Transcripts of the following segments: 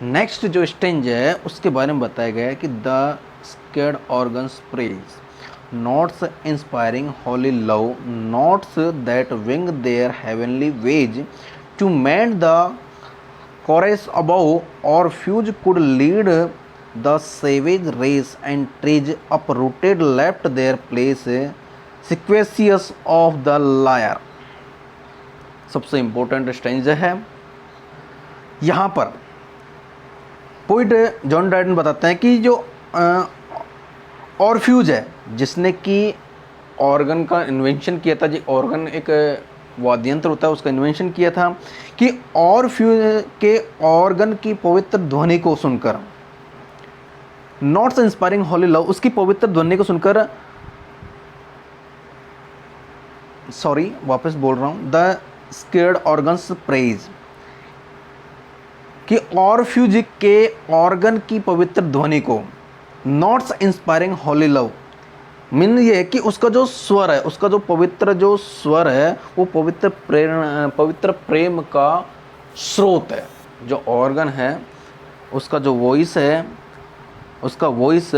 Next जो Strange है उसके बारे में बताया गया है कि the sacred organs praise notes inspiring holy love notes that wing their heavenly ways to mend the chorus above or fuse could lead the savage race and trees uprooted left their place sequentious of the lyre। सबसे important Strange है यहाँ पर poet John Dryden बताते हैं कि जो ऑर्फ्यूज है जिसने कि ऑर्गन का इन्वेंशन किया था, जी ऑर्गन एक वाद्य यंत्र होता है उसका इन्वेंशन किया था, कि ऑर्फ्यूज के ऑर्गन की पवित्र ध्वनि को सुनकर, नोट्स इंस्पायरिंग होली लव, उसकी पवित्र ध्वनि को सुनकर, सॉरी वापस बोल रहा हूँ, द स्केर्ड ऑर्गन्स प्रेज, कि ऑर्फ्यूज के ऑर्गन की पवित्र ध्वनि को, notes inspiring holy love mean ये है कि उसका जो स्वर है, उसका जो पवित्र जो स्वर है वो पवित्र प्रेम का स्रोत है। जो ऑर्गन है उसका जो वॉइस है, उसका वॉइस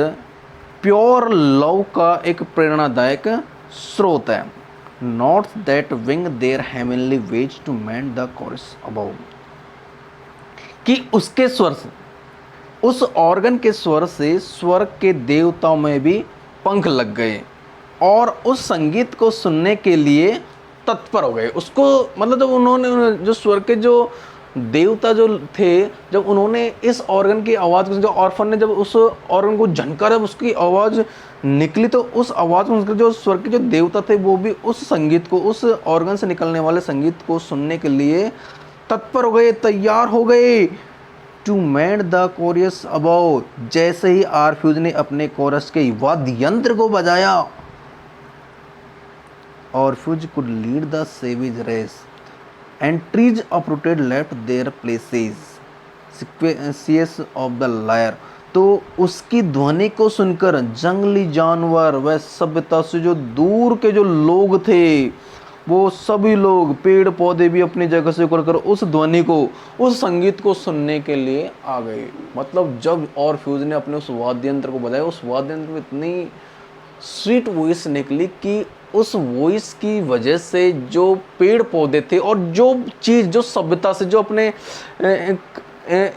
प्योर लव का एक प्रेरणादायक स्रोत है। Notes that wing their heavenly ways to mend the chorus above, कि उसके स्वर से, उस ऑर्गन के स्वर से स्वर्ग के देवताओं में भी पंख लग गए और उस संगीत को सुनने के लिए तत्पर हो गए। उसको मतलब जब उन्होंने जो स्वर्ग के जो देवता जो थे, जब उन्होंने इस ऑर्गन की आवाज़ को, जो ऑर्फन ने जब उस ऑर्गन को झनका, जब उसकी आवाज़ निकली तो उस आवाज़ में उसके जो स्वर्ग के जो देवता थे वो भी उस संगीत को, उस ऑर्गन से निकलने वाले संगीत को सुनने के लिए तत्पर हो गए, तैयार हो गए। To mend the chorus above, जैसे ही ऑर्फ्यूज ने अपने कोरस के वाद्य यंत्र को बजाया, Orpheus could lead the savage race and trees uprooted left their places sequacious of the lyre, तो उसकी ध्वनि को सुनकर जंगली जानवर व सभ्यता से जो दूर के जो लोग थे, वो सभी लोग, पेड़ पौधे भी अपनी जगह से उखड़कर उस ध्वनि को, उस संगीत को सुनने के लिए आ गए। मतलब जब ऑर्फ्यूज ने अपने उस वाद्य यंत्र को बजाया, उस वाद्य यंत्र में इतनी स्वीट वॉइस निकली कि उस वॉइस की वजह से जो पेड़ पौधे थे और जो चीज़, जो सभ्यता से जो अपने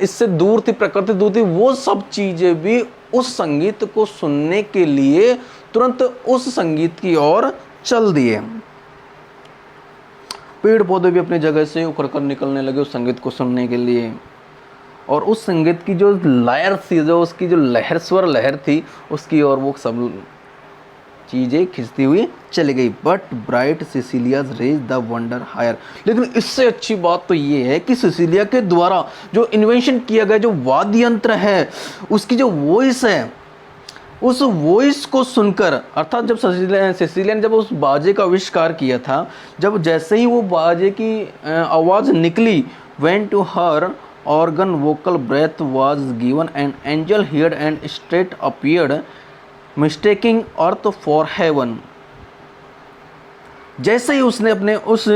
इससे दूर थी, प्रकृति दूर थी, वो सब चीज़ें भी उस संगीत को सुनने के लिए तुरंत उस संगीत की ओर चल दिए। पेड़ पौधे भी अपनी जगह से उखड़कर निकलने लगे उस संगीत को सुनने के लिए, और उस संगीत की जो लहर थी, जो उसकी जो लहर, स्वर लहर थी, उसकी ओर वो सब चीज़ें खिंचती हुई चली गई। But bright Cecilia raised the wonder higher, लेकिन इससे अच्छी बात तो ये है कि सिसिलिया के द्वारा जो इन्वेंशन किया गया जो वाद्य यंत्र है, उसकी जो वॉइस है, उस वॉइस को सुनकर, अर्थात जब सिसिलिया ने जब उस बाजे का आविष्कार किया था, जब जैसे ही वो बाजे की आवाज़ निकली, when to her organ vocal breath was given and angel heard and straight appeared mistaking earth for heaven. जैसे ही उसने अपने उस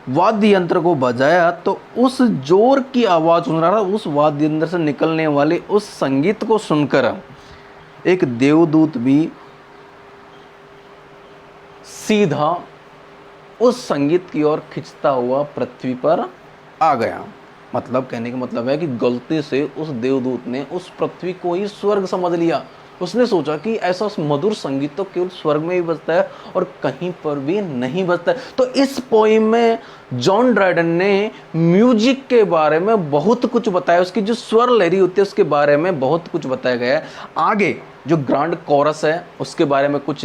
वाद्य यंत्र को बजाया तो उस जोर की आवाज़ सुन रहा था, उस वाद्य यंत्र से निकलने वाले उस संगीत को सुनकर एक देवदूत भी सीधा उस संगीत की ओर खिंचता हुआ पृथ्वी पर आ गया। मतलब कहने का मतलब है कि गलती से उस देवदूत ने उस पृथ्वी को ही स्वर्ग समझ लिया। उसने सोचा कि ऐसा मधुर संगीत तो केवल स्वर्ग में ही बजता है और कहीं पर भी नहीं बजता है। तो इस पोइम में जॉन ड्राइडन ने म्यूजिक के बारे में बहुत कुछ बताया, उसकी जो स्वर लहरी होती है उसके बारे में बहुत कुछ बताया गया है। आगे जो ग्रांड कोरस है उसके बारे में कुछ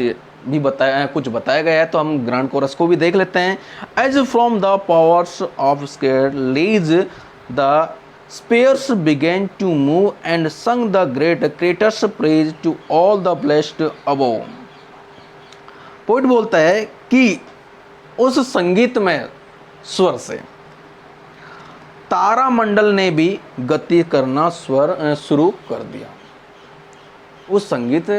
बताया गया है, तो हम ग्रांड कोरस को भी देख लेते हैं। As from the powers of sacred lays the spears began to move and sung the great creator's praise to all the blessed above। Poet बोलता है कि उस संगीत में स्वर से तारामंडल ने भी गति करना शुरू कर दिया। उस संगीत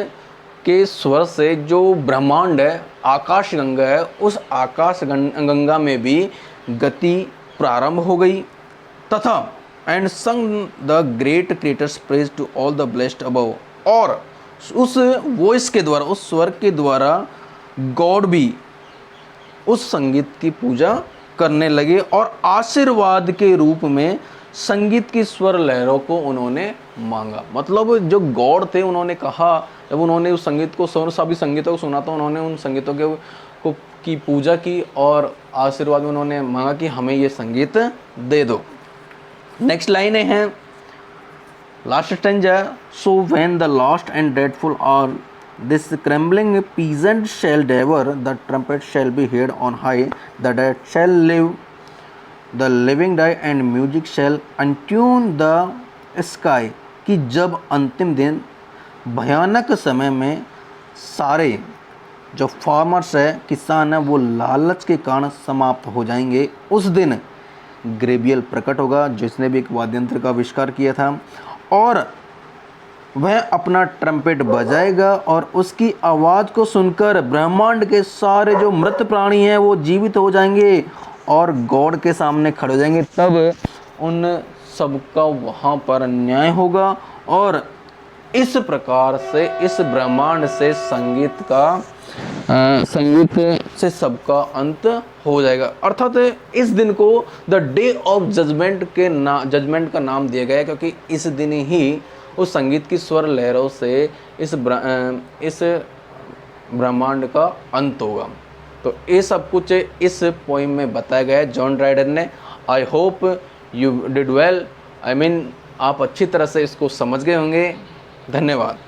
के स्वर से जो ब्रह्मांड है, आकाश गंगा है, उस आकाश गंगा में भी गति प्रारंभ हो गई तथा and sung the great creator's praise to all the blessed above. और उस वॉइस के द्वारा, उस स्वर के द्वारा गॉड भी उस संगीत की पूजा करने लगे और आशीर्वाद के रूप में संगीत की स्वर लहरों को उन्होंने मांगा। मतलब जो गॉड थे उन्होंने कहा, जब उन्होंने उस संगीत को सभी संगीतों को सुना तो उन्होंने उन संगीतों को की पूजा की और आशीर्वाद में उन्होंने मांगा कि हमें ये संगीत दे दो। नेक्स्ट लाइन है last stanza, so when the lost and dreadful are this trembling peasant shall devour, the trumpet shall be heard on high, the dead shall live, the living die, and music shall untune the sky। कि जब अंतिम दिन भयानक समय में सारे जो farmers है, किसान है, वो लालच के कारण समाप्त हो जाएंगे, उस दिन ग्रेबियल प्रकट होगा जिसने भी एक वाद्य यंत्र का आविष्कार किया था, और वह अपना ट्रम्पेट बजाएगा और उसकी आवाज़ को सुनकर ब्रह्मांड के सारे जो मृत प्राणी हैं वो जीवित हो जाएंगे और गॉड के सामने खड़े हो जाएंगे। तब उन सबका वहाँ पर न्याय होगा और इस प्रकार से इस ब्रह्मांड से संगीत से सबका अंत हो जाएगा। अर्थात इस दिन को द डे ऑफ जजमेंट का नाम दिया गया है, क्योंकि इस दिन ही उस संगीत की स्वर लहरों से इस ब्रह्मांड का अंत होगा। तो ये सब कुछ इस पोइम में बताया गया है जॉन ड्राइडन ने। I hope you did well, I mean आप अच्छी तरह से इसको समझ गए होंगे। धन्यवाद।